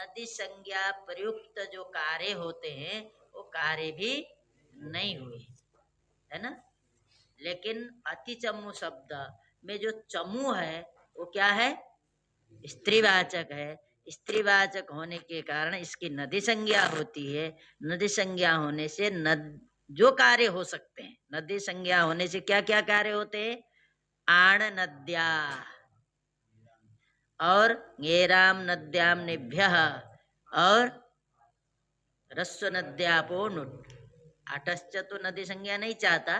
नदी संज्ञा प्रयुक्त जो कार्य होते हैं वो कार्य भी नहीं हुए, है ना। लेकिन अति चमू शब्द में जो चमू है वो क्या है, स्त्रीवाचक है। स्त्रीवाचक होने के कारण इसकी नदी संज्ञा होती है। नदी संज्ञा होने से जो कार्य हो सकते हैं, नदी संज्ञा होने से क्या क्या कार्य होते हैं, आण नद्या और गेराम नद्याम निभ्य और रस्व नद्यापो नुट। आठस्य तो नदी संज्ञा नहीं चाहता,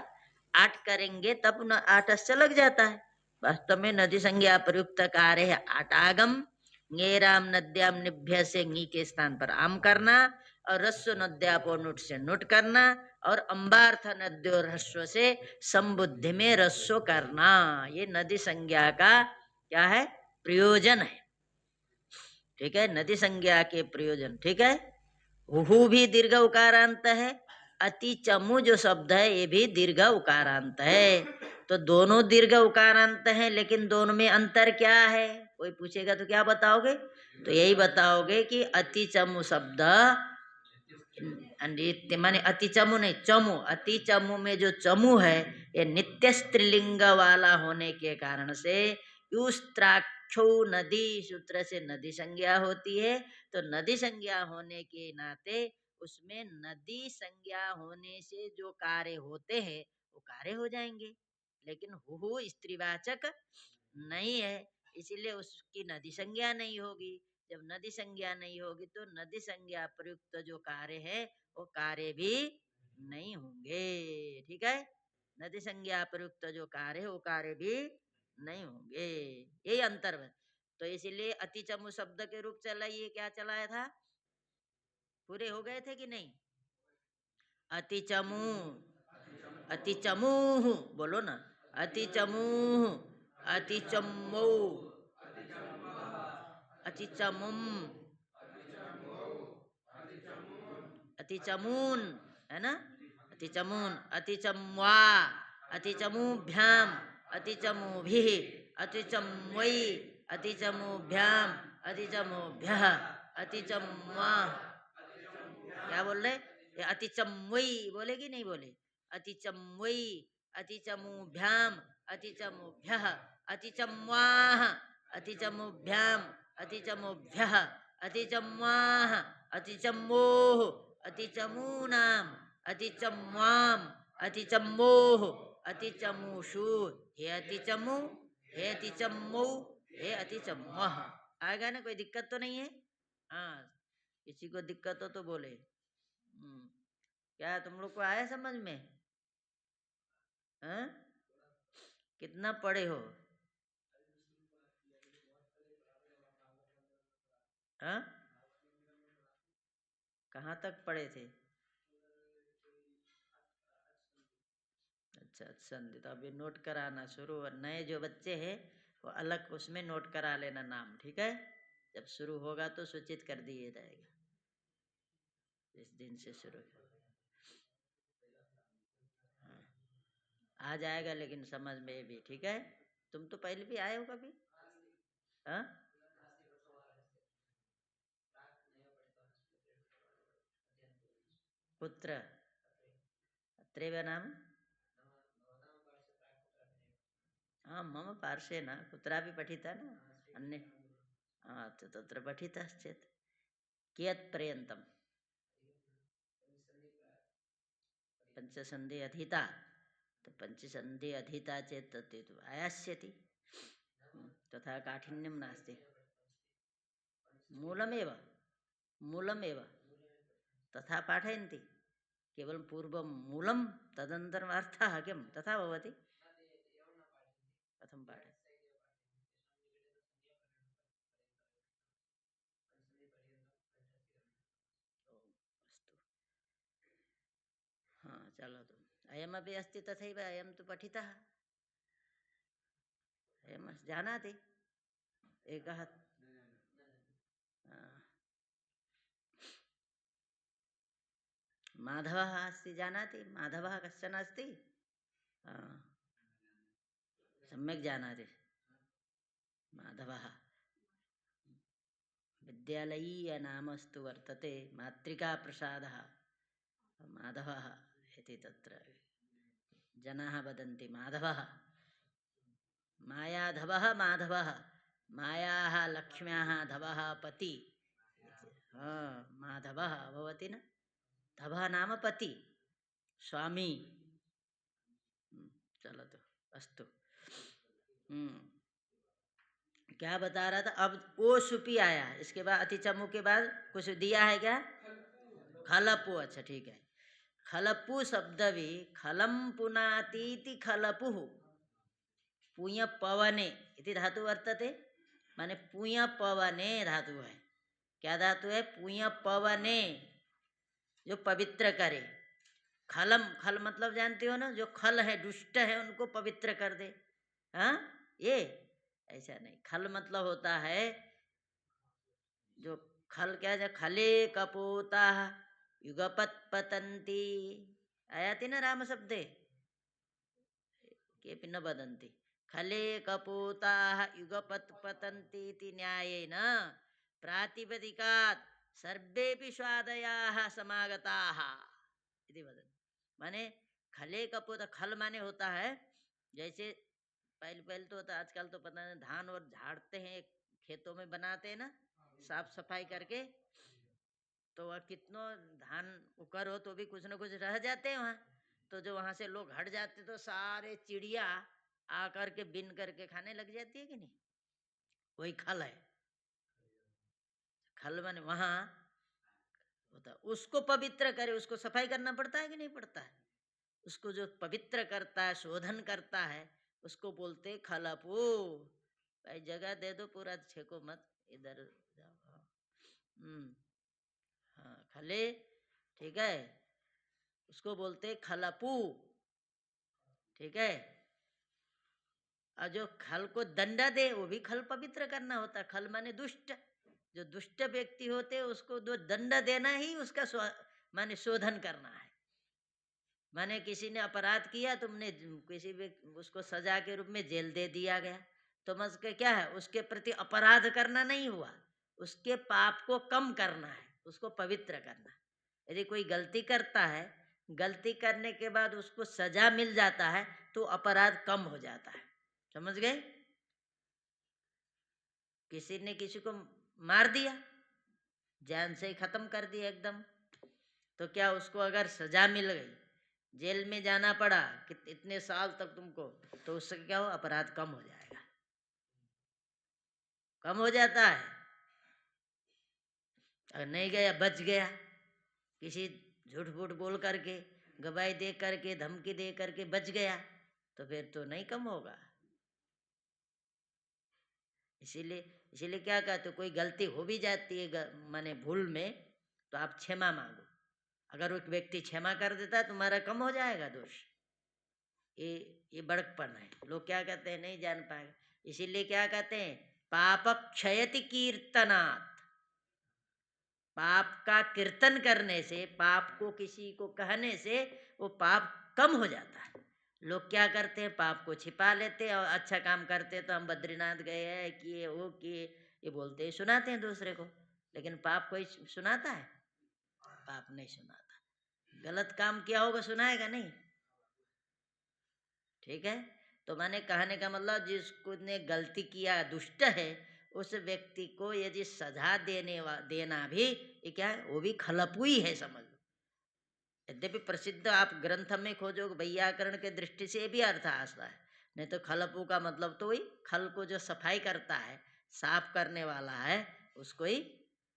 आठ करेंगे तब न आठस्य लग जाता है। वास्तव में नदी संज्ञा प्रयुक्त कार्य है आटागम, गेराम नद्याम निभ्य से नी के स्थान पर आम करना और रस्व नद्यापो नुट से नुट करना और अंबार्थ नद्यो रस्व से संबुद्धि में रस्व करना। ये नदी संज्ञा का क्या है, प्रयोजन है। ठीक है, नदी संज्ञा के प्रयोजन। ठीक है, हु भी दीर्घ उकारांत है, अति चमू जो शब्द है ये भी दीर्घ उकारांत है। तो दोनों दीर्घ उकारांत हैं, लेकिन दोनों में अंतर क्या है, कोई पूछेगा तो क्या बताओगे, तो यही बताओगे कि अति चमू शब्द नित्य माने अति चमू नहीं, चमू, अति चमू में जो चमू है ये नित्य स्त्रीलिंग वाला होने के कारण से युस्त्राक्षो नदी सूत्र से नदी संज्ञा होती है। तो नदी संज्ञा होने के नाते उसमें नदी संज्ञा होने से जो कार्य होते हैं वो कार्य हो जाएंगे, लेकिन हु स्त्रीवाचक नहीं है, इसीलिए उसकी नदी संज्ञा नहीं होगी। जब नदी संज्ञा नहीं होगी तो नदी संज्ञा प्रयुक्त जो कार्य है वो कार्य भी नहीं होंगे। ठीक है, नदी संज्ञा प्रयुक्त जो कार्य है वो कार्य भी नहीं होंगे, यही अंतर है। तो इसीलिए अति चमू शब्द के रूप चला, ये क्या चलाया था, पूरे हो गए थे कि नहीं, अति चमू, अति चमूह, बोलो ना, अति चमूह, अति चमो, अति चमुम, अति चमून, है ना, अति चमून, अति चमवा, अति चमूभ्याम, अति चमूभिः, अति चमवै, अति चमूभ्याम, अति चमूभ्यः, अति चमवा, क्या बोल रहे, ये अति चमवै बोलेगी नहीं बोले, अति चमवै, अति चमूभ्याम, अति चमूभ्यः, अति चमवाः, अति चमूभ्याम, अति चमूभ्यः, अति चमवाः, अति चमोः, अति चमूनाम, अति चमवाम, अति चमोः, अति चमूषु, हे अति चमू, हे अति चमो, हे अति चमवः। आएगा ना, कोई दिक्कत तो नहीं है। हाँ, किसी को दिक्कत हो तो बोले। क्या तुम लोग को आया समझ में, हाँ? कितना पढ़े हो, हाँ? कहाँ तक पढ़े थे, अच्छा संधि, तो अभी नोट कराना शुरू, और नए जो बच्चे हैं वो अलग उसमें नोट करा लेना नाम। ठीक है, जब शुरू होगा तो सूचित कर दिया जाएगा, इस दिन से शुरू। हाँ, आ जाएगा लेकिन समझ में भी। ठीक है, तुम तो पहले भी आए हो कभी, हाँ? पुत्र अत्रैव नाम, हाँ मम पार्श्वेन कुत्रापि पठिता न अन्य, हाँ तो तत्र पठितश्चेत् कियत् पर्यन्तं, पंचसन्धि अधीता, तो पंचसन्धि अधीता चेत् तत् तु आयास्यति, तथा काठिन्यं नास्ति, मूलमेव, मूलमेव तथा पाठयन्ति, केवलं पूर्वं मूलं तदनन्तरम् अर्थः किं तथा भवति, कथं पाठ, अस्तु, हाँ चलो, तो अयमपि अस्ति तथैव, अयं तु पठितः, अयं जानाति एकः, माधवः अस्ति, जानाति माधवः कश्चन अस्ति, सम्यक् जानाति माधवः, विद्यालयीय नामस्तु वर्तते मातृका प्रसादः माधवः इति तत्र जनाः वदन्ति माधवः मायाधवः माधवः मायाः लक्ष्म्याः धवः पति माधवः भवति न धवः नाम पति स्वामी चलो तो अस्तु क्या बता रहा था अब ओ सुपी आया इसके बाद अति चमू के बाद कुछ दिया है क्या खलपु अच्छा ठीक है खलपु शब्द भी खलम पुनातीति खलपुः पुण्य पवने इति धातु वर्तते माने पुण्य पवने धातु है क्या धातु है पुण्य पवने जो पवित्र करे खलम खल मतलब जानते हो ना जो खल है दुष्ट है उनको पवित्र कर दे हाँ ये ऐसा नहीं खल मतलब होता है जो खल क्या है खले कपोता युगपत पतंती आया थी ना राम शब्दे केपि न वदन्ति खले कपोताः युगपत् पतन्ति इति न्यायेन प्रातिपदिकात् सर्वेपि स्वादयाः समागताः इति वदन्ति माने खले कपोत खल माने होता है जैसे पहले पहले तो होता आजकल तो पता नहीं धान और झाड़ते हैं खेतों में बनाते हैं ना साफ सफाई करके तो वह कितनों धान उकर हो तो भी कुछ न कुछ रह जाते हैं वहाँ तो जो वहां से लोग हट जाते तो सारे चिड़िया आकर के बिन करके खाने लग जाती है कि नहीं वही खल है खल माने वहां होता उसको पवित्र करे उसको सफाई करना पड़ता है कि नहीं पड़ता है उसको जो पवित्र करता है शोधन करता है उसको बोलते खलपो भाई जगह दे दो पूरा छेको मत इधर जाओ हाँ खले ठीक है उसको बोलते खलपू ठीक है और जो खल को दंडा दे वो भी खल पवित्र करना होता है खल माने दुष्ट जो दुष्ट व्यक्ति होते उसको दो दंड देना ही उसका माने शोधन करना है माने किसी ने अपराध किया तुमने किसी भी उसको सजा के रूप में जेल दे दिया गया तो मत के क्या है उसके प्रति अपराध करना नहीं हुआ उसके पाप को कम करना है उसको पवित्र करना यदि कोई गलती करता है गलती करने के बाद उसको सजा मिल जाता है तो अपराध कम हो जाता है समझ गए किसी ने किसी को मार दिया जान से ही खत्म कर दिया एकदम तो क्या उसको अगर सजा मिल गई जेल में जाना पड़ा कि इतने साल तक तुमको तो उससे क्या हो अपराध कम हो जाएगा कम हो जाता है अगर नहीं गया बच गया किसी झूठ फूट बोल करके गवाही दे करके धमकी दे करके बच गया तो फिर तो नहीं कम होगा इसीलिए क्या कहते कोई गलती हो भी जाती है माने भूल में तो आप क्षमा मांगो अगर वो व्यक्ति क्षमा कर देता है तुम्हारा कम हो जाएगा दोष ये बड़कपन है लोग क्या कहते हैं नहीं जान पाएगा इसीलिए क्या कहते हैं पाप क्षयति कीर्तनात् पाप का कीर्तन करने से पाप को किसी को कहने से वो पाप कम हो जाता है लोग क्या करते हैं पाप को छिपा लेते हैं और अच्छा काम करते हैं तो हम बद्रीनाथ गए हैं किए वो किए ये बोलते हैं सुनाते हैं दूसरे को लेकिन पाप कोई सुनाता है पाप नहीं सुनाता गलत काम किया होगा सुनाएगा नहीं ठीक है तो मैंने कहने का मतलब जिसको ने गलती किया दुष्ट है उस व्यक्ति को यदि सजा देना भी ये क्या है वो भी खलपुई है समझ लो यद्यपि प्रसिद्ध आप ग्रंथ में खोजो वैयाकरण के दृष्टि से भी अर्थ आता है नहीं तो खलपू का मतलब तो वही खल को जो सफाई करता है साफ करने वाला है उसको ही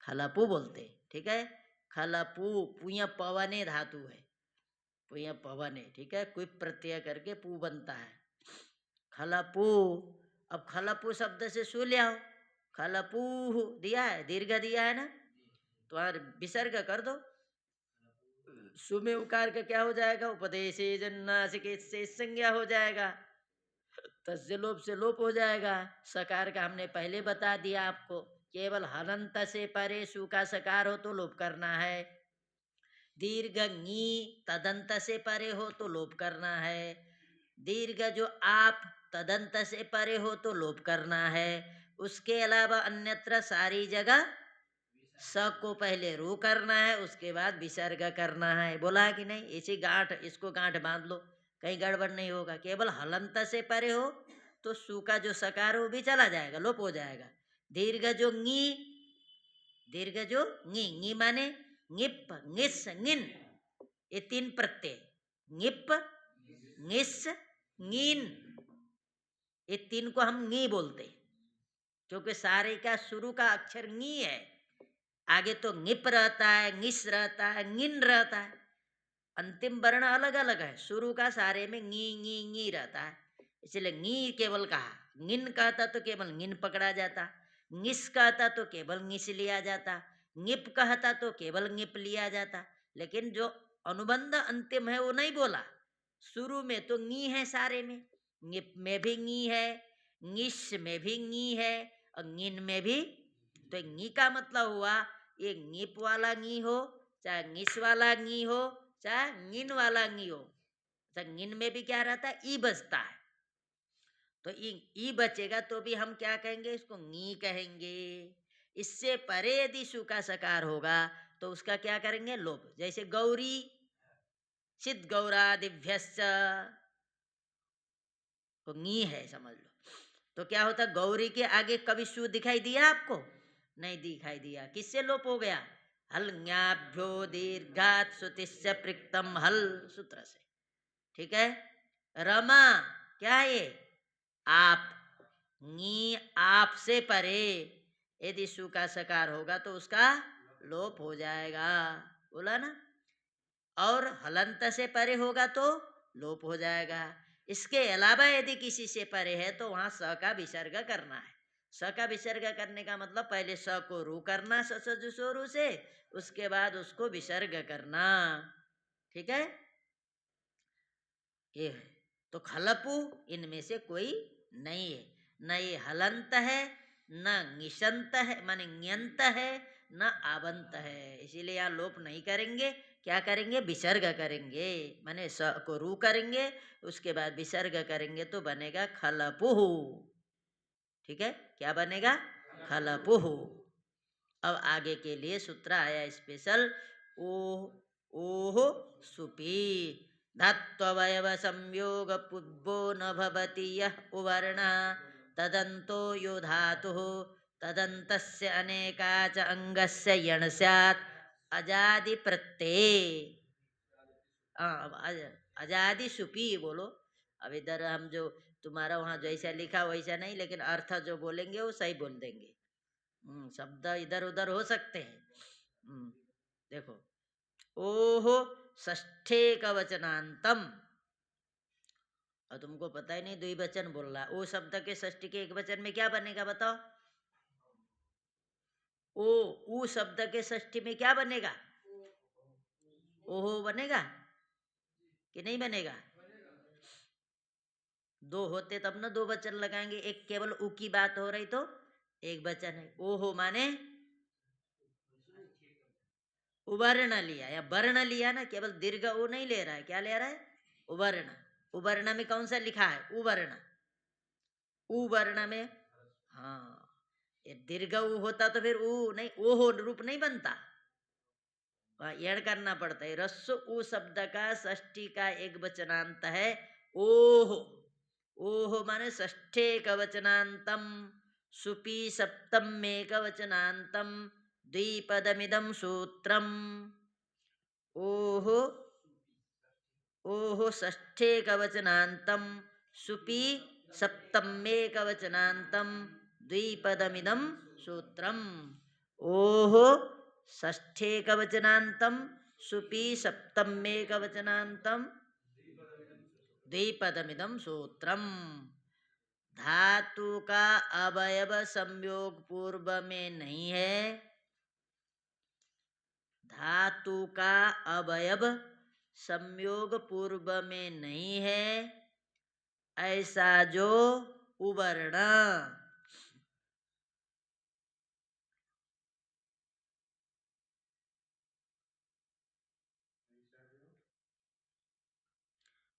खलपू बोलते ठीक है खलपू पुण्य पवने धातु है पुण्य पवने ठीक है कोई प्रत्यय करके पू बनता है खलपू अब खलपू शब्द से सु लिया हो खलपू दिया है दीर्घ दिया है ना तो विसर्ग कर दो सु में उकार का क्या हो जाएगा उपदेश जन्नासिक से संज्ञा हो जाएगा तस्य लोप से लोप हो जाएगा सकार का हमने पहले बता दिया आपको केवल हलंत से परे सु का सकार हो तो लोप करना है दीर्घ नी तदंत से परे हो तो लोप करना है दीर्घ जो आप तदंत से परे हो तो लोप करना है उसके अलावा अन्यत्र सारी जगह स को पहले रू करना है, उसके बाद विसर्ग करना है। बोला है कि नहीं? इसी गांठ, इसको गांठ बांध लो, कहीं गड़बड़ नहीं होगा। केवल हलंत से परे हो तो सु का जो सकार वो भी चला जाएगा, लोप हो जाएगा। दीर्घ जो नी, दीर्घ जो नी माने ङिप, ङिस, ङिन, ये तीन प्रत्यय, ङिप, ङिस, ङीन, ये तीन को हम ङी बोलते हैं, क्योंकि सारे का शुरू का अक्षर ङी है। आगे तो ङिप रहता है, ङिस रहता है, ङिन रहता है, अंतिम वर्ण अलग अलग है। शुरू का सारे में ङी ङी ङी रहता है, इसलिए ङी केवल कहा। ङिन कहता तो केवल ङिन पकड़ा जाता, ङिस कहता तो केवल ङिस लिया जाता, ङिप कहता तो केवल ङिप लिया जाता। लेकिन जो अनुबंध अंतिम है वो नहीं बोला। शुरू में तो ङी है सारे में, ङिप में भी ङी है, ङिस में भी ङी है, और ङिन में भी। तो ङी का मतलब हुआ ये ङिप वाला ङी हो, चाहे ङिस वाला ङी हो, चाहे ङिन वाला ङी हो। तो ङिन में भी क्या रहता है? ई बचता है। तो ई बचेगा तो भी हम क्या कहेंगे? इसको ङी कहेंगे। इससे परे यदि सु का सकार होगा तो उसका क्या करेंगे? लोप। जैसे गौरी, चिद गौरादिभ्यश्च, तो ङी है समझ लो। तो क्या होता? गौरी के आगे कभी सु दिखाई दिया आपको? नहीं दिखाई दिया। किससे लोप हो गया? हल ज्ञाभ्यो दीर्घात सुतिस्य प्रिक्तम हल सूत्र से। ठीक है। रमा क्या है? ये आप, नी आप से परे यदि सु का सकार होगा तो उसका लोप हो जाएगा। बोला ना? और हलंत से परे होगा तो लोप हो जाएगा। इसके अलावा यदि किसी से परे है तो वहां स का विसर्ग करना है। स का विसर्ग करने का मतलब पहले स को रू करना, ससजुसोरू से, उसके बाद उसको विसर्ग करना। ठीक है, ये है। तो खलपु इनमें से कोई नहीं है। न ये हलंत है, न निशंत है, माने न्यंत है, न आवंत है। इसीलिए यहाँ लोप नहीं करेंगे। क्या करेंगे? विसर्ग करेंगे, माने स को रू करेंगे, उसके बाद विसर्ग करेंगे तो बनेगा खलपुहु। ठीक है, क्या बनेगा? खलपुहु। अब आगे के लिए सूत्र आया स्पेशल। ओह, ओह सुपी धात्वयव संयोग पुब्बो न भवति यः उवर्ण तदन्तो यो धातुः तदन्तस्य अनेका च अंगस्य यण स्यात् अजादि प्रत्यये। अजादि सुपी बोलो। अब इधर हम जो तुम्हारा वहाँ जैसा लिखा वैसा नहीं, लेकिन अर्थ जो बोलेंगे वो सही बोल देंगे। शब्द इधर उधर हो सकते हैं। देखो, ओहो षष्ठे कवचनांतम, और तुमको पता ही नहीं द्विवचन बोल रहा है। ओ शब्द के षष्ठी के एक वचन में क्या बनेगा बताओ? ओ, ऊ शब्द के षष्ठी में क्या बनेगा? ओहो बनेगा कि नहीं बनेगा? दो होते तब ना दो वचन लगाएंगे। एक केवल ऊ की बात हो रही तो एक वचन है। ओहो माने उवर्ण लिया या वर्ण लिया ना, केवल दीर्घ ऊ नहीं ले रहा है। क्या ले रहा है? उवर्ण। उवर्ण में कौन सा लिखा है? उवर्ण। उवर्ण में, हाँ, ये दीर्घ ऊ होता तो फिर ऊ नहीं, ओहो रूप नहीं बनता, यण करना पड़ता है। रस्व ऊ शब्द का षष्ठी का एक वचनांत है ओह। ओह माने षष्ठे कवचनांतम, सुपी सप्तम में कवचनांतम, द्विपदमिदं सूत्रम। ओह, ओह षष्ठे कवचनांतम, सुपी सप्तमे कवचनांतम, द्विपदमिदं सूत्रम। ओह षष्ठे कवचनांतम, सुपी सप्तमे कवचनांतम, द्विपदमिदं सूत्रम। धातु का अवयव संयोग पूर्व में नहीं है। धातु का अवयव संयोग पूर्व में नहीं है, ऐसा जो उवर्ण।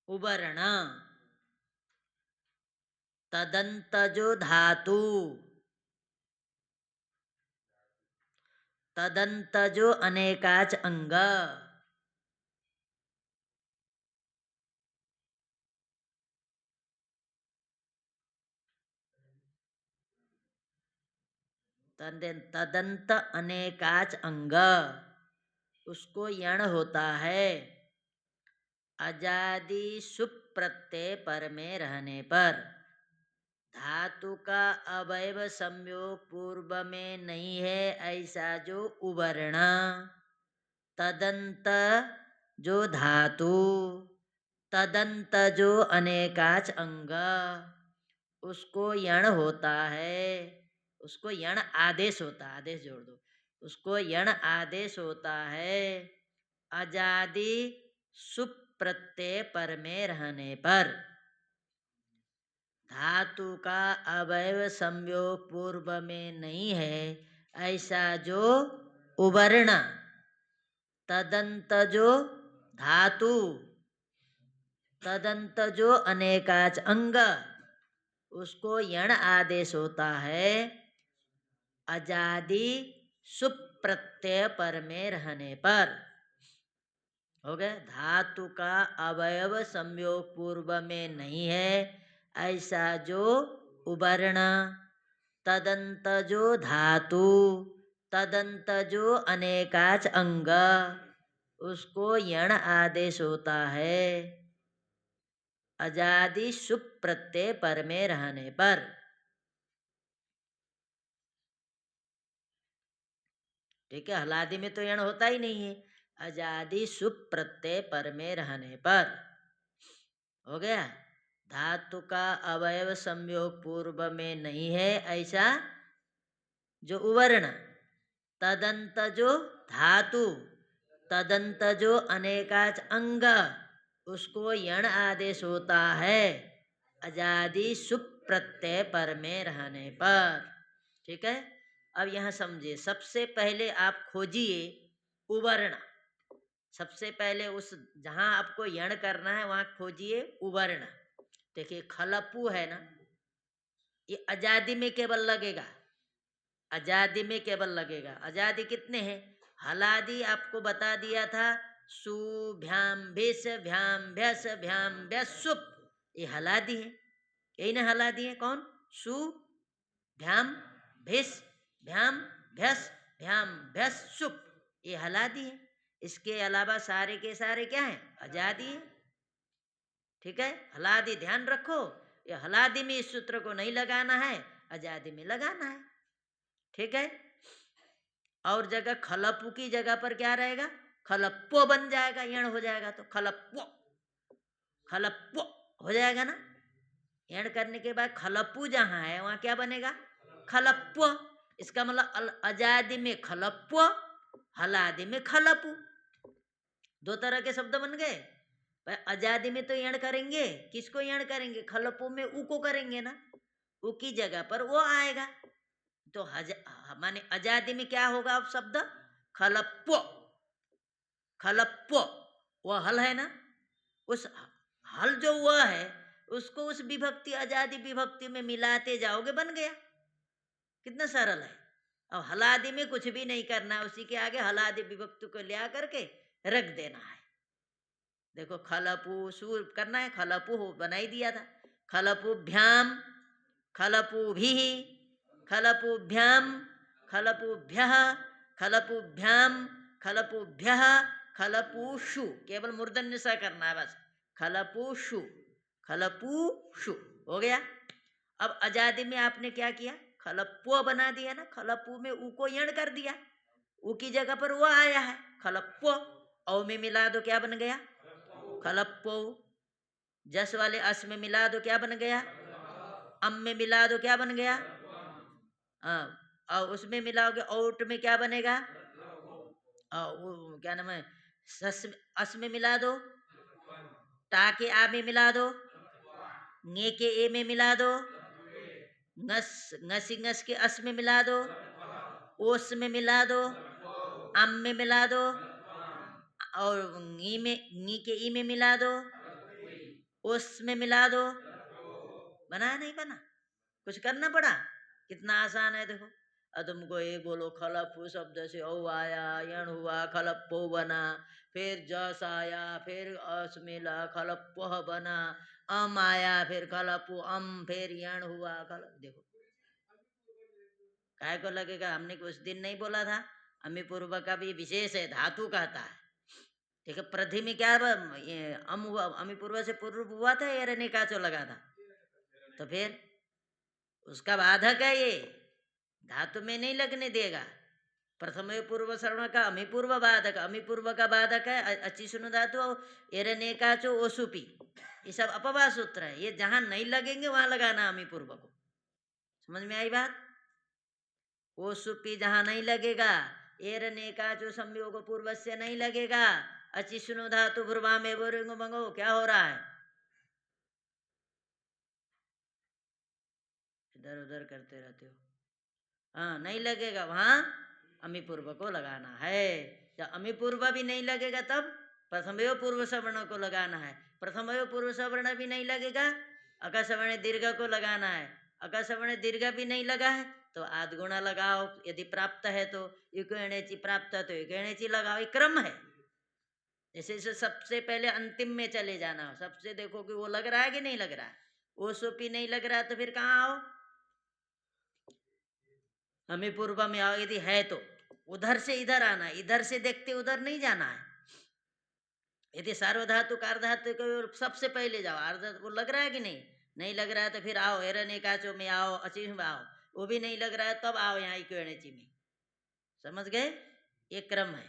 उवर्ण तदंत जो धातु, तदंत जो अनेकाच अंग, तदंत अनेकाच अंग, उसको यण होता है अजादि सुप प्रत्यय पर में रहने पर। धातु का अवयव संयोग पूर्व में नहीं है ऐसा जो उवर्ण, तदंत जो धातु, तदंत जो अनेकाच अंग, उसको यण होता है, उसको यण आदेश होता है, आदेश जोड़ दो, उसको यण आदेश होता है अजादि सुप प्रत्यय पर में रहने पर। धातु का अवयव संयोग पूर्व में नहीं है ऐसा जो उवर्ण, तदंत जो धातु, तदंत जो अनेकाच अंग, उसको यण आदेश होता है अजादि सुप प्रत्यय पर में रहने पर। हो गया, धातु का अवयव संयोग पूर्व में नहीं है ऐसा जो उवर्ण, तदंत जो धातु, तदंत जो अनेकाच अंग, उसको यण आदेश होता है अजादि सुप प्रत्यय पर में रहने पर। ठीक है, हलादि में तो यण होता ही नहीं है, अजादि सुप प्रत्यय पर में रहने पर। हो गया, धातु का अवयव संयोग पूर्व में नहीं है ऐसा जो उवर्ण, तदंत जो धातु, तदंत जो अनेकाच अंग, उसको यण आदेश होता है अजादि सुप प्रत्यय पर में रहने पर। ठीक है, अब यहाँ समझिए, सबसे पहले आप खोजिए उवर्ण, सबसे पहले उस जहाँ आपको यण करना है वहाँ खोजिए उवर्ण। देखिए खलपू है ना, ये आजादी में केवल लगेगा, आजादी में केवल लगेगा। आजादी कितने हैं, हलादी आपको बता दिया था, सु भ्याम भिस भ्याम भ्यस भ्याम भ्यस सुप, ये हलादी है, यही ना हलादी है। कौन, सु भ्याम भिस भ्याम भ्यस भ्याम भ्यस सुप, ये हलादी है। इसके अलावा सारे के सारे क्या हैं, आजादी है। ठीक है, हलादी ध्यान रखो, ये हलादी में इस सूत्र को नहीं लगाना है, आजादी में लगाना है। ठीक है, और जगह खलपू की जगह पर क्या रहेगा, खलप्पो बन जाएगा, यण हो जाएगा तो खलप्पो, खलप्पो हो जाएगा ना। यण करने के बाद खलपू जहां है वहां क्या बनेगा, खलप्पो। इसका मतलब अजादि में खलप्पो, हलादि में खलपू, दो तरह के शब्द बन गए। आजादी में तो यण करेंगे, किसको यण करेंगे, खलपो में ऊ को करेंगे ना, ऊ की जगह पर वो आएगा। तो माने आजादी में क्या होगा अब शब्द, खलप्पो, खलप्पो, वो हल है ना, उस हल जो वह है उसको उस विभक्ति आजादी विभक्ति में मिलाते जाओगे, बन गया। कितना सरल है। अब हलादि में कुछ भी नहीं करना है, उसी के आगे हलादि विभक्ति को लिया करके रख देना है। देखो खलपू सूर करना है, खलपू हो बना ही दिया था, खलपुभ्याम खलपुभि खलपुभ्याम खलपुभ्यः खलपुभ्याम खलपुभ्यः खलपूषु, केवल मूर्धन्य सा करना है बस, खलपूषु खलपूषु हो गया। अब आजादी में आपने क्या किया, खलप्पो बना दिया ना, खलपू में ऊ को यण कर दिया, ऊ की जगह पर वो आया है खलप्पो, औ में मिला दो क्या बन गया, खलप्पो। जस वाले अस में मिला दो क्या बन गया, अम में मिला दो क्या बन गया, हाँ, और उसमें मिलाओगे औट में क्या बनेगा, वो क्या नाम है, सस अस में मिला दो, टा के आ में मिला दो, ङे के ए में मिला दो, ngस ngसी ngस के अस में मिला दो, ओस में मिला दो, आम में मिला दो, और ङी में ङी के ई में मिला दो, ओस में मिला दो। बना नहीं बना, कुछ करना पड़ा, कितना आसान है देखो। अब तुमको ये बोलो खलपू शब्द से औ आया, यण हुआ, खलप्पो बना, फिर जस आया, फिर अस मिला, खलप्पोह बना, अम आया, फिर खलपू अम, फिर यण हुआ, खलप। देखो काय को लगेगा, हमने कुछ दिन नहीं बोला था, अमी पूर्व का भी विशेष है, धातु कहता है। ठीक है, प्रधि में क्या ये अम हुआ, अमी पूर्व से पूर्व हुआ था, ये रहने का जो लगा था, तो फिर उसका बाधक है ये, धातु में नहीं लगने देगा। प्रथम पूर्व श्रवण का अमी पूर्व बाधक, अमी पूर्व का बाधक है अच्छी सुनो धातु, एरने का चो ओसुपी, ये सब अपवाद सूत्र है, ये जहां नहीं लगेंगे वहां लगाना अमी पूर्व को। समझ में आई बात? ओसुपी जहां नहीं लगेगा, एरने का जो संयोग पूर्व से नहीं लगेगा, अच्छी सुनो धातु भूर्वा में बोरेंगो मंगो, क्या हो रहा है? इधर उधर करते रहते हो। हाँ, नहीं लगेगा वहां अमी पूर्व को लगाना है। जब अमी पूर्व भी नहीं लगेगा तब प्रथमयो पूर्व सवर्ण को लगाना है। प्रथमयो पूर्व सवर्ण भी नहीं लगेगा, अका सवर्ण दीर्घ को लगाना है। अका सवर्ण दीर्घ भी नहीं लगा है तो आध गुणा लगाओ, यदि प्राप्त है तो युकेणेची, प्राप्त है तो युकेणेची लगाओ, एक क्रम है। जैसे सबसे पहले अंतिम में चले जाना, सबसे देखो कि वो लग रहा है कि नहीं लग रहा है। वो सोपी नहीं लग रहा है तो फिर कहाँ आओ, हमें पूर्व में आओ, यदि है तो उधर से इधर आना, इधर से देखते उधर नहीं जाना है। यदि सार्वधातु कार्धातु को सबसे पहले जाओ, अर्ध वो लग रहा है कि नहीं, नहीं लग रहा है तो फिर आओ एरने काचो में आओ, अचिह में आओ, वो भी नहीं लग रहा है तब आओ यहाँ इक्वेणेची में। समझ गए? ये क्रम है,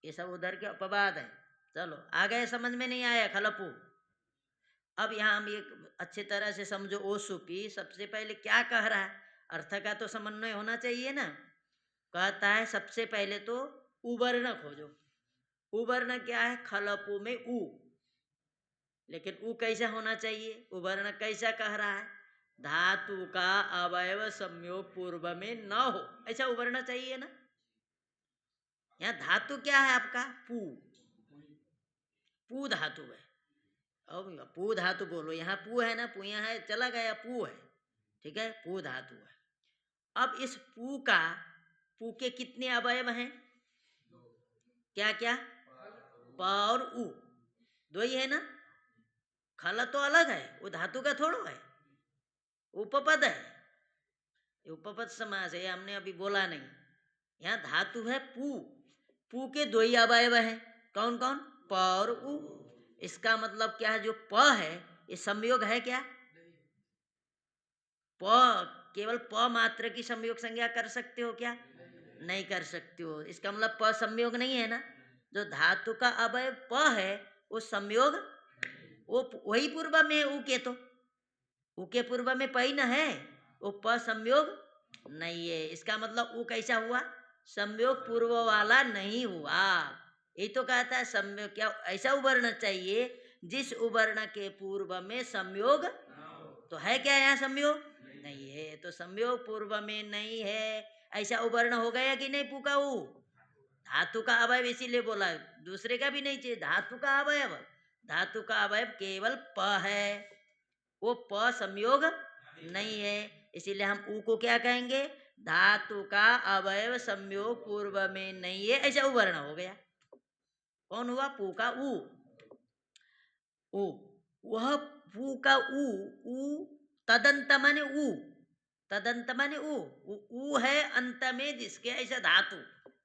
ये सब उधर के अपवाद है। चलो आ गए, समझ में नहीं आया खलपू? अब यहाँ हम एक अच्छी तरह से समझो, ओ सुपी सबसे पहले क्या कह रहा है, अर्थ का तो समन्वय होना चाहिए ना। कहता है सबसे पहले तो उवर्ण खोजो। उवर्ण क्या है? खलपू में उ, लेकिन उ कैसा होना चाहिए, उवर्ण कैसा कह रहा है? धातु का अवयव संयोग पूर्व में न हो, ऐसा उवर्ण चाहिए ना। यहाँ धातु क्या है आपका? पू, पू धातु है। अब पू धातु बोलो, यहाँ पू है ना, पू यहाँ है, चला गया, पू है। ठीक है, पू धातु है। अब इस पू का, पू के कितने अवयव हैं? क्या क्या? प और उ, दो ही है ना। खल तो अलग है, वो धातु का थोड़ा है, उपपद है, उपपद समास है, हमने अभी बोला नहीं। यहाँ धातु है पू, पू के दो ही अवयव है, कौन कौन? प और उ। इसका मतलब क्या है, जो प है ये संयोग है क्या? प, केवल प मात्र की संयोग संज्ञा कर सकते हो क्या? नहीं कर सकते हो। इसका मतलब प संयोग नहीं है ना। जो धातु का अवयव प है वो संयोग, वो वही पूर्व में है उ के, तो उ के पूर्व में प ही न है, वो प संयोग नहीं है। इसका मतलब उ कैसा हुआ? संयोग पूर्व वाला नहीं हुआ। ये तो कहता है संयोग, क्या ऐसा उवर्ण चाहिए जिस उवर्ण के पूर्व में संयोग, तो है क्या यहाँ संयोग? नहीं है, तो संयोग पूर्व में नहीं है, ऐसा उवर्ण हो गया कि नहीं? पुका उ धातु का अवयव, इसीलिए बोला दूसरे का भी नहीं चाहिए, धातु का अवयव। धातु का अवयव केवल प है, वो प संयोग नहीं है, इसीलिए हम उ को क्या कहेंगे? धातु का अवयव संयोग पूर्व में नहीं है, ऐसा उवर्ण हो गया। कौन हुआ? पू का उ। उ, वह पू का उ, उ तदंत माने उ, तदंत माने उ, उ है अंत में जिसके, ऐसा धातु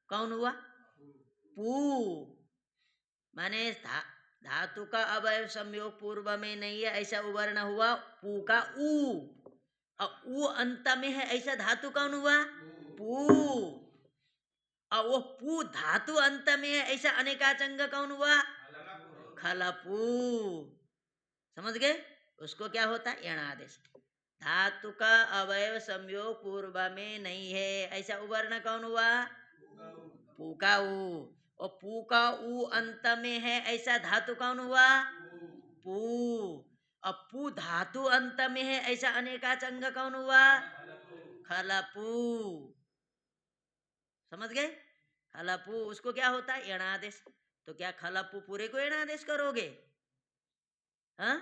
कौन हुआ? पू, माने धातु का अवयव संयोग पूर्व में नहीं है, ऐसा उवर्ण हुआ पू का उ। और उ अंत में है ऐसा धातु कौन हुआ? पू। और वो पू धातु अंत में है ऐसा अनेकाचंग कौन हुआ? खलपू। समझ गए? उसको क्या होता है? यणादेश। धातु का अवयव संयोग पूर्व में नहीं है ऐसा उवर्ण कौन हुआ? पू का उ। और पू का उ अंत में है ऐसा धातु कौन हुआ? पू। अब पू धातु अंत में है ऐसा अनेकाचंग कौन हुआ? खलपू। समझ गए? खलपू, उसको क्या होता है? यणादेश। तो क्या खलपू पूरे को यणादेश करोगे? हाँ,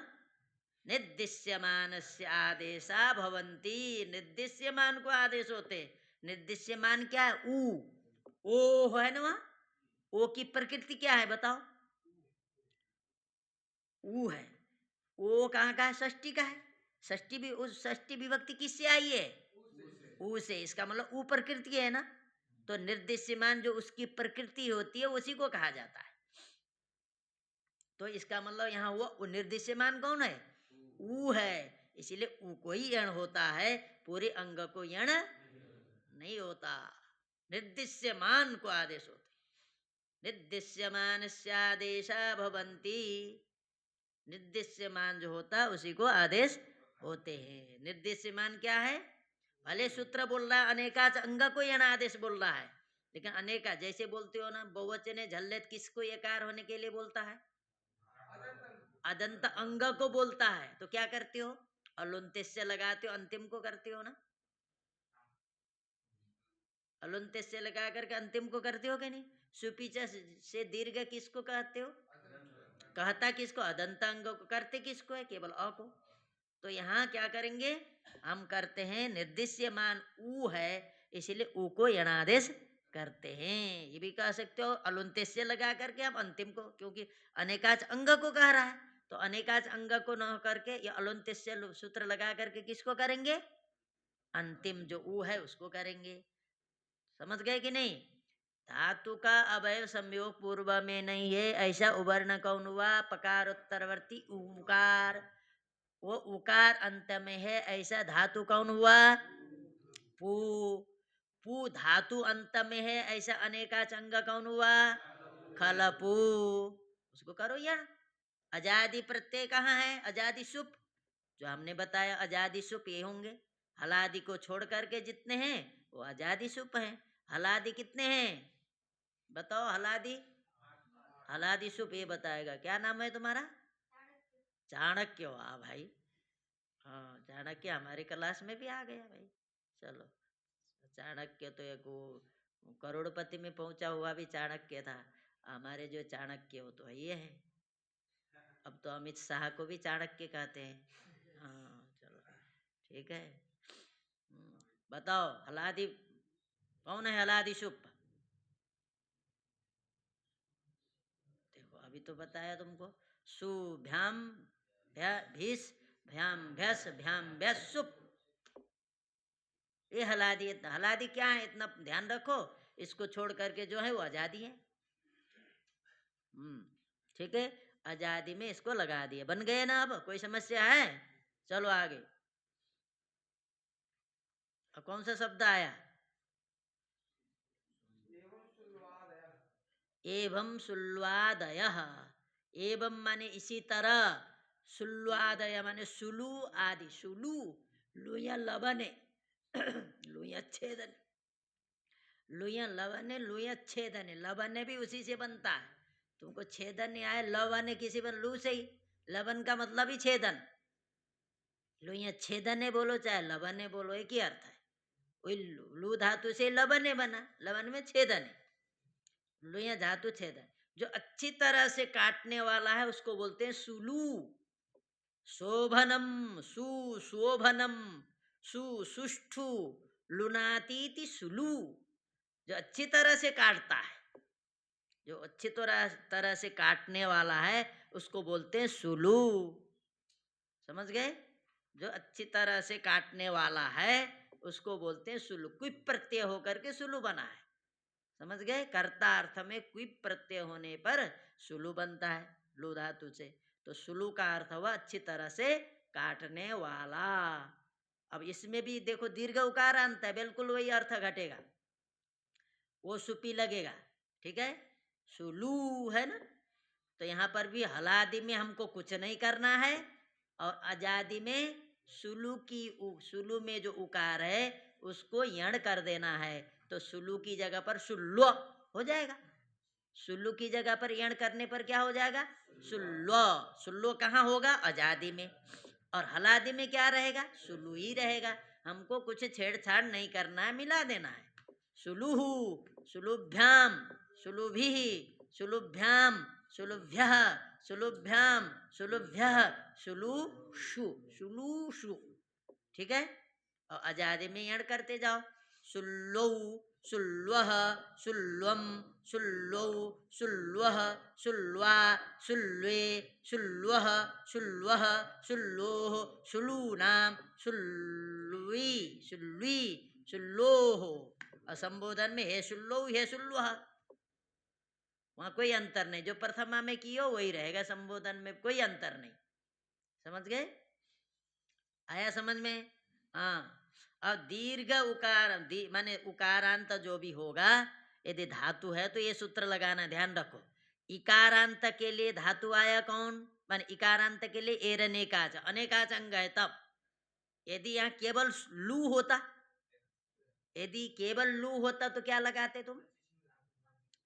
निर्दिश्यमान से आदेशा भवंती, निर्दिश्यमान को आदेश होते, निर्दिश्यमान क्या है? ओ है ना वहां। ओ की प्रकृति क्या है बताओ? ऊ है। ओ कहाँ का है? षष्ठी का है। षष्ठी भी, उस षष्ठी विभक्ति किससे आई है? ऊ से। इसका मतलब ऊ प्रकृति है ना। तो निर्दिश्यमान जो उसकी प्रकृति होती है उसी को कहा जाता है। तो इसका मतलब यहाँ हुआ निर्दिश्यमान कौन है? ऊ है। इसीलिए ऊ को ही यण होता है, पूरे अंग को यण नहीं होता। निर्दिश्यमान को आदेश होते। निर्दिश्यमान आदेशा भवंती। निर्दिश्यमान जो होता है उसी को आदेश होते हैं। निर्दिश्यमान क्या है? भले सूत्र बोल रहा है अनेकाच अंग को यण आदेश बोल रहा है, लेकिन अनेका जैसे बोलते हो ना, बहुवचन झल्लेत किसको यकार होने के लिए बोलता है? अदंत अंग को बोलता है। तो क्या करते हो? अलुंत्य लगाते हो, अंतिम को करते हो ना। अलुंत्य लगा करके अंतिम को करते हो कि नहीं? सुपीच से दीर्घ किसको कहते हो? कहता किसको? अदंत अंग को। करते किसको है? केवल अ को। तो यहाँ क्या करेंगे? हम करते हैं निर्दिश्यमान ऊ है, इसलिए ऊ को यणादेश करते हैं। ये भी कह सकते हो अलुंत्य लगा करके आप अंतिम को, क्योंकि अनेकाच अंग को कह रहा है। तो अनेकाच अंग को न करके या अलुंत्य सूत्र लगा करके किसको करेंगे? अंतिम जो ऊ है उसको करेंगे। समझ गए कि नहीं? धातु का अवयव संयोग पूर्व में नहीं है, ऐसा उवर्ण कौन हुआ? पकार उत्तरवर्ती उकार। वो उकार अंत में है, ऐसा धातु कौन हुआ? पू। पू धातु अंत में है, ऐसा अनेकाच अंग कौन हुआ? खलपू। उसको करो यार। अजादि प्रत्यय कहाँ है? अजादि सुप, जो हमने बताया अजादि सुप ये होंगे। हलादि को छोड़ करके जितने हैं वो अजादि सुप हैं। हलादि कितने हैं बताओ? हलादि, हलादि सुप ये बताएगा। क्या नाम है तुम्हारा? चाणक्य। वाह भाई। हाँ चाणक्य हमारे क्लास में भी आ गया भाई। चलो, चाणक्य तो एक वो करोड़पति में पहुंचा हुआ भी चाणक्य था। हमारे जो चाणक्य वो तो ये है। अब तो अमित शाह को भी चाणक्य कहते हैं। हाँ चलो ठीक है। बताओ हलादि कौन है? हलादि सुप। देखो अभी तो बताया तुमको। सुभ्याम भीस भ्याम भ्यस भ्याम भ्यस सुप। ये हलादी। हलादी क्या है इतना ध्यान रखो। इसको छोड़ करके जो है वो आजादी है। ठीक है। आजादी में इसको लगा दिए, बन गए ना। अब कोई समस्या है? चलो आगे। अब कौन सा शब्द आया? एवं सुल्वादय। एवं माने इसी तरह, सुल्वादय माने सुलु आदि। सुलु लुया लवने लुया छेदन। लुया लवने लुया छेदन। लवने भी उसी से बनता है। तुमको छेदन नहीं आया, लवने किसी पर लू से ही। लवन का मतलब ही छेदन। लुया छेदने बोलो चाहे लवने बोलो, एक ही अर्थ है। वही लू धातु से लवने बना, लवन में छेदन है। लुया धातु छेदन। जो अच्छी तरह से काटने वाला है उसको बोलते हैं सुलू। शोभनम सुशोभनम सुसुष्ठु लुनातीति सुलू। जो अच्छी तरह से काटता है, जो अच्छी तरह से काटने वाला है उसको बोलते हैं सुलू। समझ गए? जो अच्छी तरह से काटने वाला है उसको बोलते हैं सुलू। क्विप प्रत्यय होकर के सुलू बना है। समझ गए? कर्ता अर्थ में क्विप प्रत्यय होने पर सुलू बनता है लू धातु से। तो सुलू का अर्थ हुआ अच्छी तरह से काटने वाला। अब इसमें भी देखो दीर्घ उकार अंत है, बिल्कुल वही अर्थ घटेगा, वो सुपी लगेगा। ठीक है, सुलू है ना। तो यहाँ पर भी हलादि में हमको कुछ नहीं करना है, और आजादी में सुलू में जो उकार है उसको यण कर देना है। तो सुलू की जगह पर सुल्लो हो जाएगा। सुल्लू की जगह पर यण करने पर क्या हो जाएगा? सुल्लो। सुल्लो कहाँ होगा? आजादी में। और हलादि में क्या रहेगा? सुलू ही रहेगा। हमको कुछ छेड़छाड़ नहीं करना है, मिला देना है। सुलुहु सुलुभ्याम सुलुभि सुलुभ्याम सुलुभ्यः सुलुभ्याम सुलुभ्यः सुलुषु सुलुषु। ठीक है। और आजादी में यण करते जाओ। सुल्लौ सुल्वः सुल्वं सुल्लौ सुल्वः सुल्वा सुल्वे सुल्वः सुल्वः सुल्लोः सुलूनां सुल्वी सुल्वी सुल्लोः। असंबोधन में हे सुल्लो हे सुल्वः, वहां कोई अंतर नहीं, जो प्रथमा में कियो वही रहेगा, संबोधन में कोई अंतर नहीं। समझ गए? आया समझ में? हाँ। अब दीर्घ उकार माने उकारांत जो भी होगा, यदि धातु है तो ये सूत्र लगाना, ध्यान रखो। इकारांत के लिए धातु आया कौन? माने इकारांत के लिए एर अनेकाच, अनेकाच अंग है तब। यदि यहाँ केवल लू होता, यदि केवल लू होता तो क्या लगाते तुम?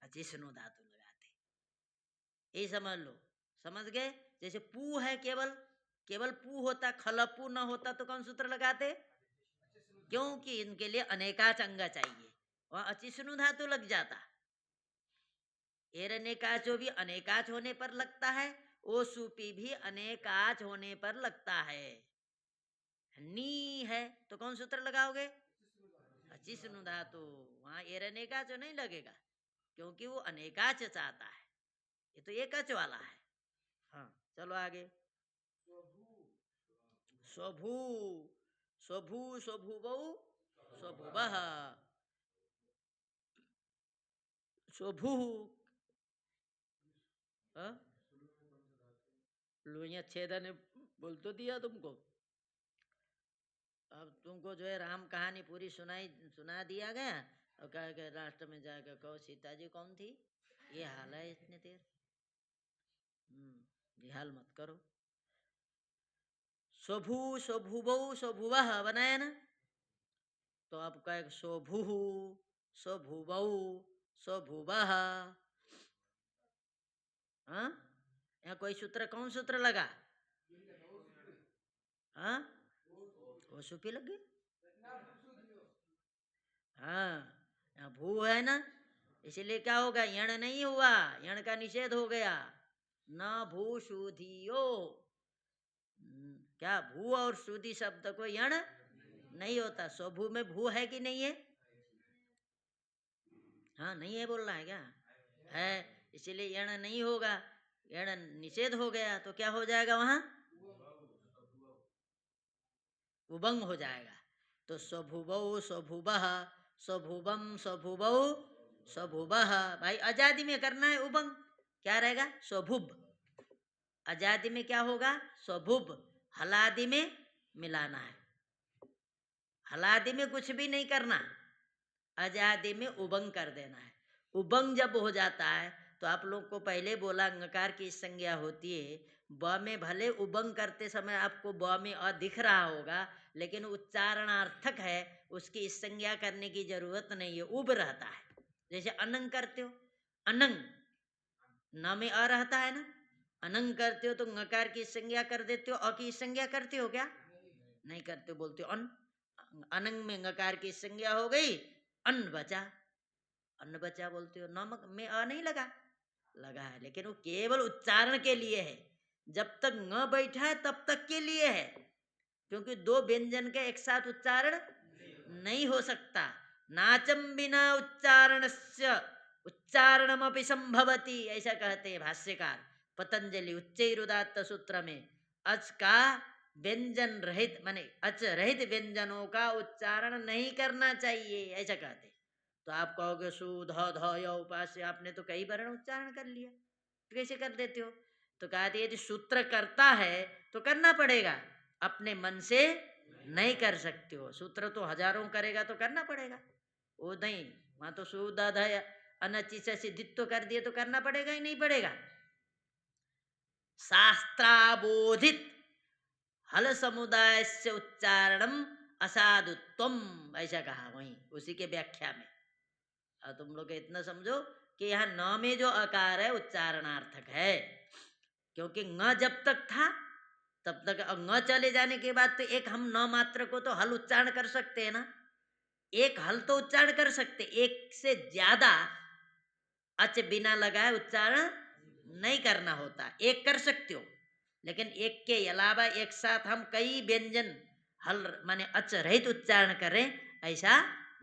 अचिष्णु धातु लगाते। ये समझ लो, समझ गए? जैसे पू है, केवल केवल पू होता, खलपू न होता तो कौन सूत्र लगाते? क्योंकि इनके लिए अनेकाच अंग चाहिए, वहां अचिष्णु धातु लग जाता। एर अनेकाच जो भी अनेकाच होने पर लगता है, ओ सुपी भी अनेकाच होने पर लगता है। नी है तो कौन सूत्र लगाओगे? अचिष्णु धातु, वहां एर अनेकाच नहीं लगेगा, क्योंकि वो अनेकाच चाहता है, ये तो एकच वाला है। हाँ चलो आगे। स्वभू स्वभू स्वभुवौ स्वभुवः स्वभू। लोहिया छेदन बोल तो दिया तुमको। अब तुमको जो है राम कहानी पूरी सुना दिया गया, और कहा कि राष्ट्र में जाकर कहो सीता जी कौन थी, ये हाल है इतने देर। ये हाल मत करो। स्वभू स्वभुवौ स्वभुवः बनाया ना, तो अब कहे स्वभु स्वभुवौ स्वभुवः। हाँ, यहाँ कोई सूत्र, कौन सूत्र लगा? हाँ, वो सुपी लग गई। हाँ, यहाँ भू है ना, इसीलिए क्या होगा? यण नहीं हुआ, यण का निषेध हो गया। न भू शुधियो, क्या भू और शुद्धि शब्द को यण नहीं होता। स्वभू में भू है कि नहीं है? हाँ नहीं है बोल रहा है क्या? है, इसीलिए यण नहीं होगा, यण निषेध हो गया, तो क्या हो जाएगा वहां? उबंग हो जाएगा। तो स्वभुवौ स्वभुवः स्वभुवम स्वभुवौ स्वभुवः। भाई आजादी में करना है उबंग, क्या रहेगा? स्वभुव। आजादी में क्या होगा? स्वभुव। हलादि में मिलाना है, हलादि में कुछ भी नहीं करना, आजादी में उबंग कर देना है। उबंग जब हो जाता है तो आप लोग को पहले बोला अंगकार की संज्ञा होती है, ब में भले उबंग करते समय आपको ब में अ दिख रहा होगा, लेकिन उच्चारणार्थक है, उसकी संज्ञा करने की जरूरत नहीं है, उब रहता है। जैसे अनंग करते हो, अनंग न में अ रहता है ना, अनंग करते हो तो ngकार की संज्ञा कर देते हो, अ की संज्ञा करते हो क्या? नहीं करते, बोलते हो अन। अनंग में ngकार की संज्ञा हो गई, अन्न बचा, अन्न बचा बोलते हो। नमक में अ नहीं लगा, लगा है, लेकिन वो केवल उच्चारण के लिए है। जब तक न बैठा है तब तक के लिए है, क्योंकि दो व्यंजन के एक साथ उच्चारण नहीं हो सकता। नाचम बिना उच्चारणस्य उच्चारणमपि संभवति, ऐसा कहते हैं भाष्यकार पतंजलि उच्चैरुदात्त सूत्र में। अच का व्यंजन रहित माने अच रहित व्यंजनों का उच्चारण नहीं करना चाहिए, ऐसा कहते। तो आप कहोगे सु ध ध य उपास्य, आपने तो कई वर्ण उच्चारण कर लिया, तो कैसे कर देते हो? तो कहते यदि सूत्र करता है तो करना पड़ेगा, अपने मन से नहीं कर सकते हो। सूत्र तो हजारों करेगा तो करना पड़ेगा, वो नहीं। वहां तो सु द ध अनचि से सिद्धित्व कर दिए तो करना पड़ेगा ही नहीं पड़ेगा। शास्त्राबोधित हल समुदाय से उच्चारणम असाधुत्वम, ऐसा कहा वहीं उसी के व्याख्या में। और तुम लोग इतना समझो कि यहाँ न में जो अकार है उच्चारणार्थक है, क्योंकि न जब तक था तब तक, अब न चले जाने के बाद तो एक हम न मात्र को तो हल उच्चारण कर सकते हैं ना, एक हल तो उच्चारण कर सकते, एक से ज्यादा अच बिना लगाए उच्चारण नहीं करना होता, एक कर सकते हो। लेकिन एक के अलावा एक साथ हम कई व्यंजन हल माने अच रहित उच्चारण करें, ऐसा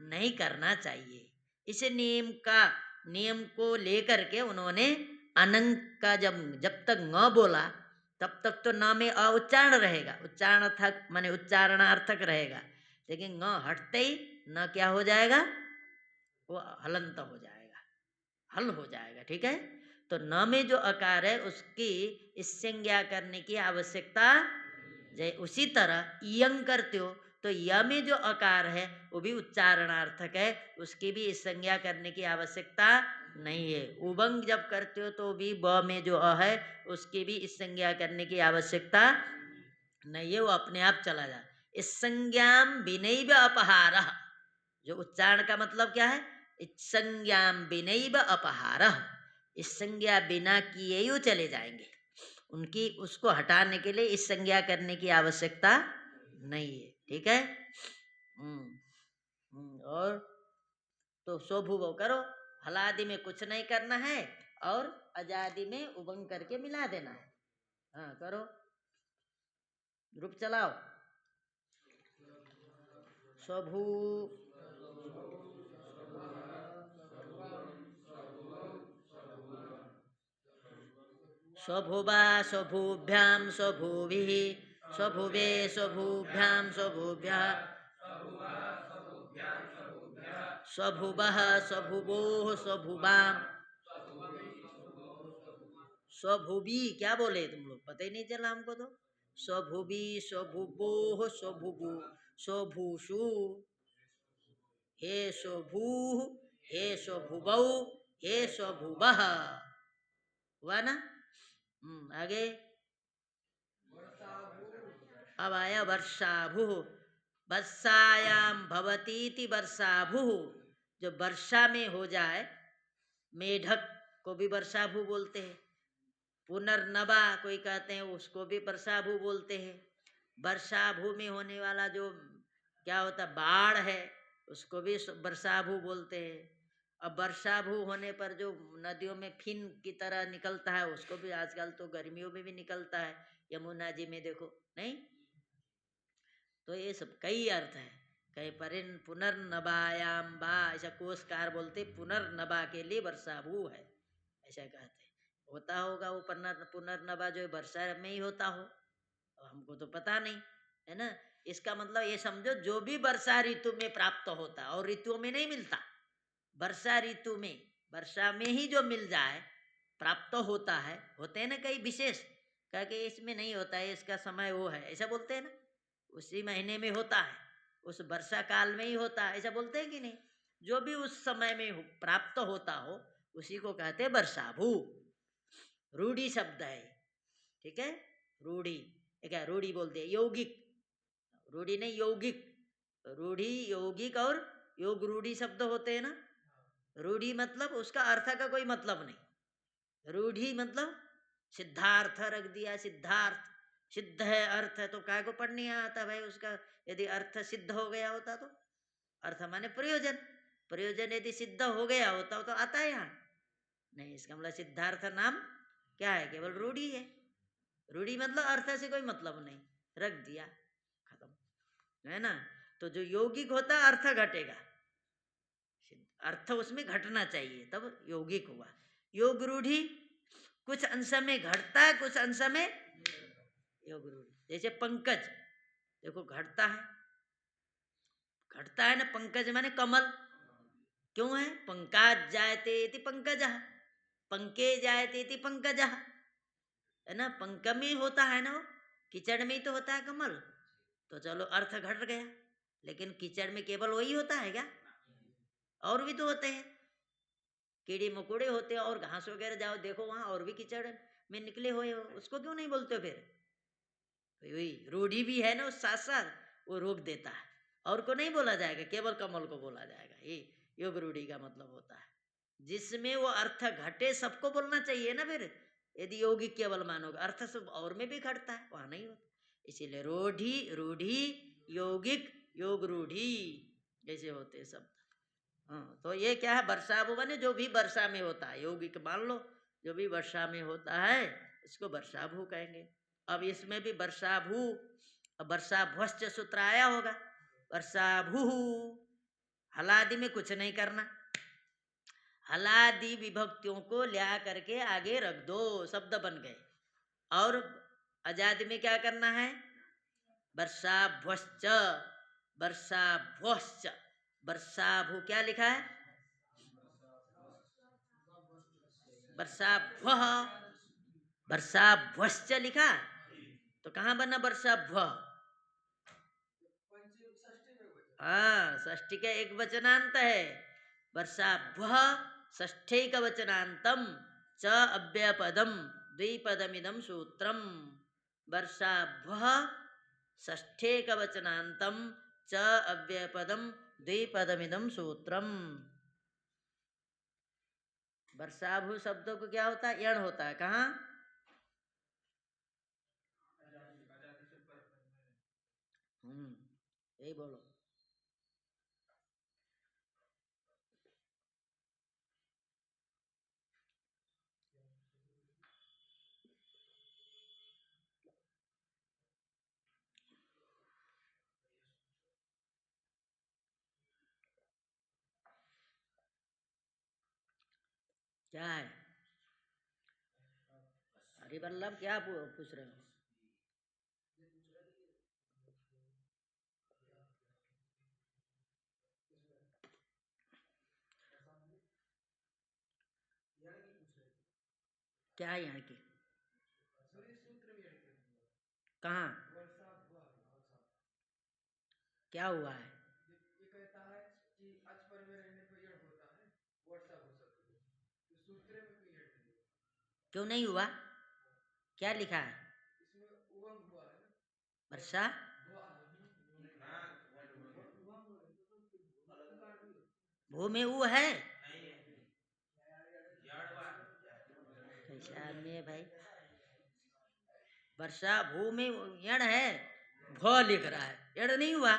नहीं करना चाहिए। इस नियम को लेकर के उन्होंने अनंग का जब तक न बोला तब तक तो न में उच्चारण रहेगा, उच्चारणार्थक माने उच्चारणार्थक रहेगा, लेकिन न हटते ही न क्या हो जाएगा, वो हलंत हो जाएगा, हल हो जाएगा। ठीक है, तो न में जो अकार है उसकी इस संज्ञा करने की आवश्यकता, जय उसी तरह यंग करते हो तो य में जो अकार है वो भी उच्चारणार्थक है, उसकी भी इस संज्ञा करने की आवश्यकता नहीं है। उबंग जब करते हो तो भी ब में जो अ है उसकी भी इस संज्ञा करने की आवश्यकता नहीं है, वो अपने आप चला जाए। इस संज्ञाम विनैव अपहार, जो उच्चारण का मतलब क्या है, इस संज्ञाम विनैव अपहार, इस संज्ञा बिना किए ही चले जाएंगे, उनकी उसको हटाने के लिए इस संज्ञा करने की आवश्यकता नहीं है। ठीक है, और तो शोभुव करो, हलादि में कुछ नहीं करना है और अजादि में उबंग करके मिला देना है। हाँ करो, ग्रुप चलाओ। स्वभू स्वभुवा स्वभूभ्याम स्वभूभिः स्वभुवे स्वभूभ्याम स्वभूभ्यः स्वभुवः स्वभुवोः स्वभुवाम स्वभुवी, क्या बोले तुम लोग, पता ही नहीं चला हमको तो। स्वभुवी स्वभुवोः स्वभुवु स्वभूषु हे स्वभूः हे स्वभुवौ हे स्वभुवः, हुआ ना। आगे अब आया वर्षाभु, वर्षायाम भवतीति वर्षाभु, जो वर्षा में हो जाए, मेढक को भी वर्षाभु बोलते हैं, पुनर्नवा कोई कहते हैं उसको भी वर्षाभु बोलते हैं। वर्षाभु में होने वाला जो क्या होता है, बाढ़ है, उसको भी वर्षाभु बोलते हैं। अब वर्षाभु होने पर जो नदियों में फिन की तरह निकलता है उसको भी आजकल तो गर्मियों में भी निकलता है, यमुना जी में देखो नहीं। तो ये सब कई अर्थ है, कई पुनर्नवायाम बा, ऐसा कोशकार बोलते पुनर्नवा के लिए वर्षाभू है, ऐसा कहते हैं। होता होगा वो पुनर्नवा जो वर्षा में ही होता हो, हमको तो पता नहीं है ना। इसका मतलब ये समझो जो भी वर्षा ऋतु में प्राप्त होता है, और ऋतुओं में नहीं मिलता, वर्षा ऋतु में, वर्षा में ही जो मिल जाए प्राप्त होता है, होते हैं ना कई विशेष, कह के इसमें नहीं होता है, इसका समय वो है, ऐसा बोलते हैं ना, उसी महीने में होता है, उस वर्षा काल में ही होता है, ऐसा बोलते हैं कि नहीं। जो भी उस समय में प्राप्त होता हो उसी को कहते हैं वर्षाभू। रूढ़ी शब्द है, ठीक है, रूढ़ी, क्या रूढ़ी बोलते हैं, यौगिक, रूढ़ी नहीं यौगिक, रूढ़ी यौगिक और योग रूढ़ी शब्द होते हैं ना। रूढ़ी मतलब उसका अर्थ का कोई मतलब नहीं, रूढ़ी मतलब सिद्धार्थ रख दिया, सिद्धार्थ सिद्ध है, अर्थ है तो काय को पढ़ने आता भाई उसका, यदि अर्थ सिद्ध हो गया होता तो, अर्थ माने प्रयोजन, प्रयोजन यदि सिद्ध हो गया होता तो आता है यहाँ नहीं। इसका मतलब सिद्धार्थ नाम क्या है, केवल रूढ़ी है, रूढ़ी मतलब अर्थ से कोई मतलब नहीं, रख दिया खत्म, है ना। तो जो यौगिक होता अर्थ घटेगा, अर्थ उसमें घटना चाहिए तब यौगिक हुआ। योग रूढ़ी कुछ अंश में घटता है, कुछ अंश में योग रूढ़ी, जैसे पंकज देखो घटता है, घटता है ना, पंकज माने कमल, क्यों है, पंकाज जायते इति पंकजः, पंके जायते इति पंकजः, है ना, पंक में होता है ना, कीचड़ में तो होता है कमल, तो चलो अर्थ घट गया, लेकिन कीचड़ में केवल वही होता है क्या, और भी तो होते हैं, कीड़े मकोड़े होते हैं, और घास वगैरह जाओ देखो वहां और भी कीचड़ में निकले हुए हो, उसको क्यों नहीं बोलते हो फिर। तो वही रूढ़ी भी है ना उस साथ साथ, वो रोक देता है, और को नहीं बोला जाएगा, केवल कमल को बोला जाएगा, ये योग रूढ़ी का मतलब होता है, जिसमें वो अर्थ घटे सबको बोलना चाहिए ना फिर, यदि योगिक केवल मानोगे, अर्थ सब और में भी घटता है, वहां नहीं होता, इसीलिए रूढ़ी रूढ़ी यौगिक योग रूढ़ी जैसे होते सब। हाँ, तो ये क्या है, वर्षाभु बने जो भी वर्षा में होता है, यौगिक मान लो, जो भी वर्षा में होता है इसको वर्षाभु कहेंगे। अब इसमें भी वर्षाभु, वर्षाभ्वश्च सूत्र आया होगा, वर्षाभु हलादि में कुछ नहीं करना, हलादि विभक्तियों को ल्या करके आगे रख दो, शब्द बन गए। और अजादि में क्या करना है? वर्षाभ्वश्च, वर्षाभ्वश्च, वर्षाभू क्या लिखा है? वर्षाभ्वः, वर्षाभ्वश्च लिखा, तो कहाँ बना वर्षाभ्व? हाँ, षष्ठी का एक वचनांत है। वर्षाभ्वः षष्ठी का वचनांतम च अव्ययपदम द्विपदमिदम सूत्रम। वर्षाभ्वः षष्ठी का वचनांतम च अव्ययपदम द्विपदमिदम सूत्रम। वर्षाभू शब्दों को क्या होता है? यण होता है। कहाँ? यही बोलो। क्या है? हरिवल्लभ क्या पूछ रहे हो? क्या है यहाँ की? कहाँ? क्या हुआ है? ये कहता है कि अच पर में रहने पर यण होता है, वर्षा हो सकती है, तो सूत्र में कोई यण नहीं। क्यों नहीं हुआ? क्या लिखा है इसमें? उवम हुआ है ना, वर्षा। भू में ऊ है? कैसा आदमी है भाई? वर्षा भू में यण है, भ लिख रहा है, यण नहीं हुआ।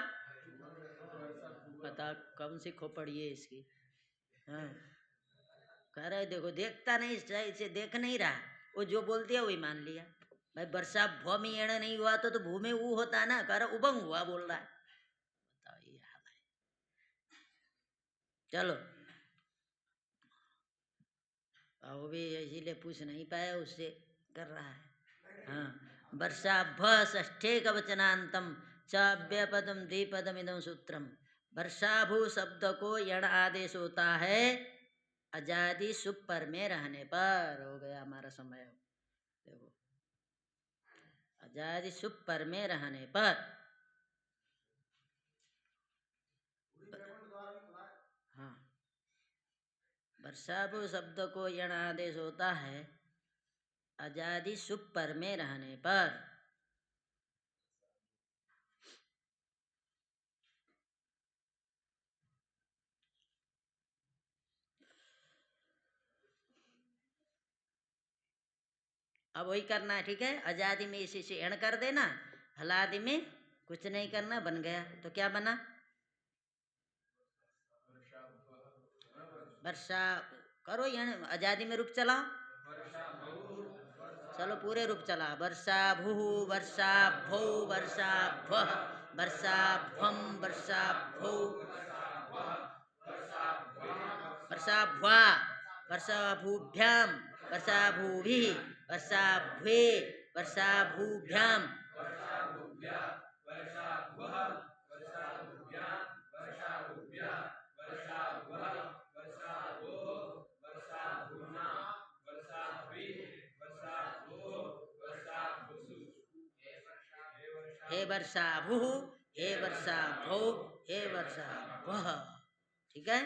पता कौन सी खोपड़ी है इसकी। हाँ, कह रहे देखो, देखता नहीं, इसे देख नहीं रहा, वो जो बोल दिया वही मान लिया। भाई वर्षा भ में यण नहीं हुआ तो भू में ऊ होता ना, कह रहा उबंग हुआ बोल रहा है। बताओ ये हाल है। चलो, वो भी इसीलिए पूछ नहीं पाया, उससे कर रहा है। हाँ, वर्षा भ षष्ठे का वचनांतम च अव्ययपदम द्विपदम इदम सूत्रम। वर्षाभू शब्द को यण आदेश होता है अजादि सुप पर में रहने पर। हो गया हमारा समय। देखो, अजादि सुप पर में रहने पर। हाँ, वर्षाभू शब्द को यण आदेश होता है अजादि सुप पर में रहने पर। अब वही करना है, ठीक है? अजादि में इसी से एण कर देना, हलादि में कुछ नहीं करना, बन गया। तो क्या बना? वर्षा करो एण, अजादि में रूप चलाओ। चलो पूरे रूप चला। वर्षा भू, वर्षा भौ, वर्षा भः, वर्षा भम, वर्षा भौ, वर्षा भ्वा, वर्षा भूभ्याम, वर्षा भूभि, वर्षा भ्वे, वर्षा भूभ्याम, हे वर्षा भू, हे वर्षा भौ, हे वर्षा भः। ठीक है?